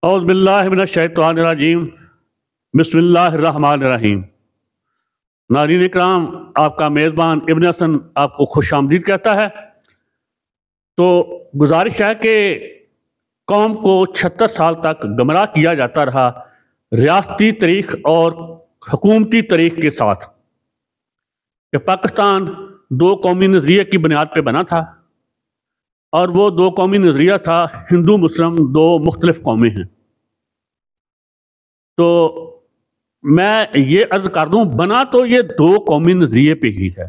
اعوذ باللہ من الشیطان الرجیم بسم اللہ الرحمن الرحیم۔ ناظرین اکرام، آپ کا میزبان ابن حسن آپ کو خوش آمدید کہتا ہے۔ تو گزارش ہے کہ قوم کو 76 سال تک گمراہ کیا جاتا رہا ریاستی طریق اور حکومتی طریق کے ساتھ، کہ پاکستان دو قومی نظریے کی بنیاد پہ بنا تھا، اور وہ دو قومی نظریہ تھا ہندو مسلم، دو مختلف قومیں ہیں۔ تو میں یہ عرض کر دوں، بنا تو یہ دو قومی نظریے پہ ہی ہے،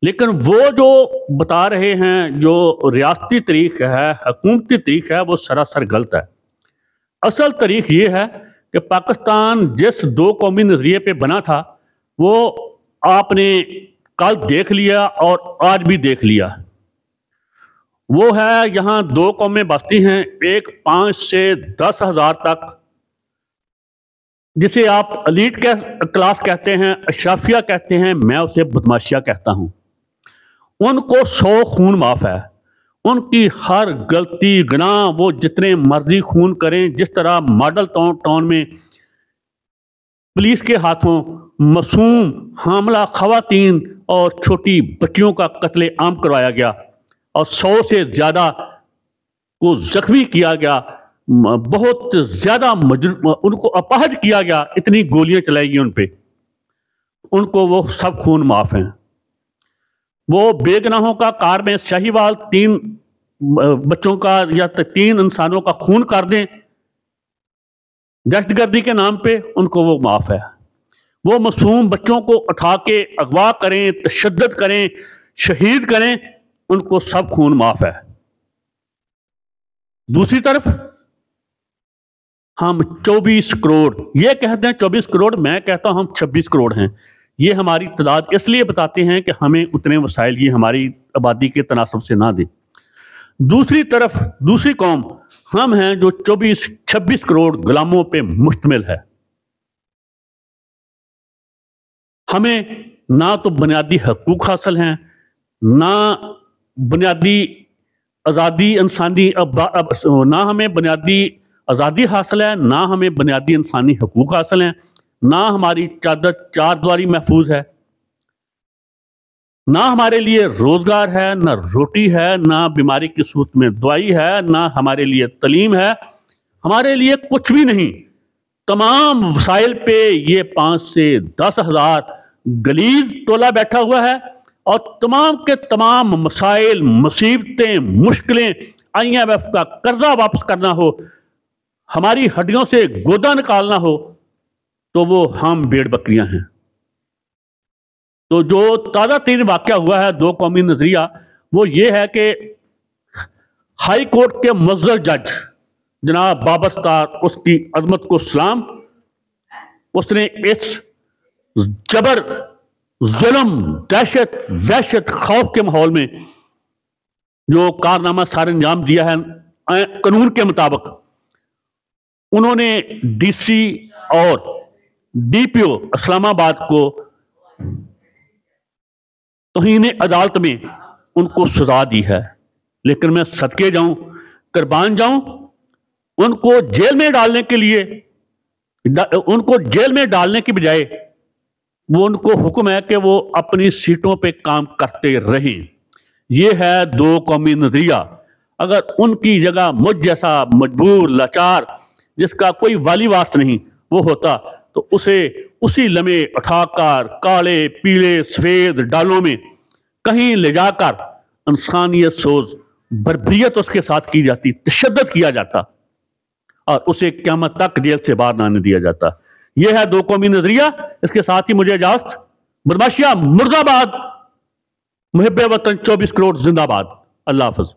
لیکن وہ جو بتا رہے ہیں جو ریاستی طریق ہے، حکومتی طریق ہے، وہ سراسر غلط ہے۔ اصل طریق یہ ہے کہ پاکستان جس دو قومی نظریے پہ بنا تھا وہ آپ نے کل دیکھ لیا اور آج بھی دیکھ لیا۔ وہ ہے یہاں دو قومیں بستی ہیں، ایک 5 سے 10 ہزار تک، جسے آپ ایلیٹ کلاس کہتے ہیں، اشرافیہ کہتے ہیں، میں اسے بدماشیہ کہتا ہوں۔ ان کو 100 خون معاف ہے، ان کی ہر غلطی گناہ وہ جتنے مرضی خون کریں، جس طرح ماڈل ٹاؤن میں پولیس کے ہاتھوں معصوم حاملہ خواتین اور چھوٹی بچیوں کا قتل عام کروایا گیا اور 100 سے زیادہ کو زخمی کیا گیا، بہت زیادہ ان کو اپاہج کیا گیا، اتنی گولیاں چلائی گئی ان پہ، ان کو وہ سب خون معاف ہیں۔ وہ بے گناہوں کا کار میں شاہی وال 3 بچوں کا یا 3 انسانوں کا خون کر دیں دہشت گردی کے نام پہ، ان کو وہ معاف ہے۔ وہ معصوم بچوں کو اٹھا کے اغوا کریں، تشدد کریں، شہید کریں، ان کو سب خون معاف ہے۔ دوسری طرف ہم 24 کروڑ، یہ کہتے ہیں 24 کروڑ، میں کہتا ہوں ہم 26 کروڑ ہیں۔ یہ ہماری تعداد اس لیے بتاتے ہیں کہ ہمیں اتنے وسائل یہ ہماری آبادی کے تناسب سے نہ دیں۔ دوسری طرف دوسری قوم ہم ہیں جو 26 کروڑ غلاموں پہ مشتمل ہے۔ ہمیں نہ تو بنیادی حقوق حاصل ہیں، نہ بنیادی آزادی انسانی، نہ ہمیں بنیادی آزادی حاصل ہے، نہ ہمیں بنیادی انسانی حقوق حاصل ہیں، نہ ہماری چار دیواری محفوظ ہے، نہ ہمارے لیے روزگار ہے، نہ روٹی ہے، نہ بیماری کی صورت میں دوائی ہے، نہ ہمارے لیے تعلیم ہے، ہمارے لیے کچھ بھی نہیں۔ تمام وسائل پہ یہ 5 سے 10 ہزار غلیظ ٹولہ بیٹھا ہوا ہے، اور تمام کے تمام مسائل، مصیبتیں، مشکلیں، IMF کا قرضہ واپس کرنا ہو، ہماری ہڈیوں سے گودا نکالنا ہو، تو وہ ہم بھیڑ بکریاں ہیں۔ تو جو تازہ ترین واقعہ ہوا ہے دو قومی نظریہ، وہ یہ ہے کہ ہائی کورٹ کے معزز جج جناب بابر ستار، اس کی عظمت کو سلام، اس نے اس جبر، ظلم، دہشت، وحشت، خوف کے ماحول میں جو کارنامہ سر انجام دیا ہے قانون کے مطابق، انہوں نے DC اور DPO اسلام آباد کو توہین عدالت میں ان کو سزا دی ہے۔ لیکن میں صدقے جاؤں، قربان جاؤں، ان کو جیل میں ڈالنے کے لیے، ان کو جیل میں ڈالنے کی بجائے وہ ان کو حکم ہے کہ وہ اپنی سیٹوں پہ کام کرتے رہیں۔ یہ ہے دو قومی نظریہ۔ اگر ان کی جگہ مجھ جیسا مجبور، لاچار، جس کا کوئی والی واس نہیں، وہ ہوتا تو اسے اسی لمحے اٹھا کر کالے، پیلے، سفید ڈالوں میں کہیں لے جا کر انسانیت سوز بربریت اس کے ساتھ کی جاتی، تشدد کیا جاتا، اور اسے قیامت تک جیل سے باہر نہ آنے دیا جاتا۔ یہ ہے دو قومی نظریہ۔ اس کے ساتھ ہی مجھے اجازت، بدماشیہ مرد آباد، محب وطن 24 کروڑ زندہ باد۔ اللہ حافظ۔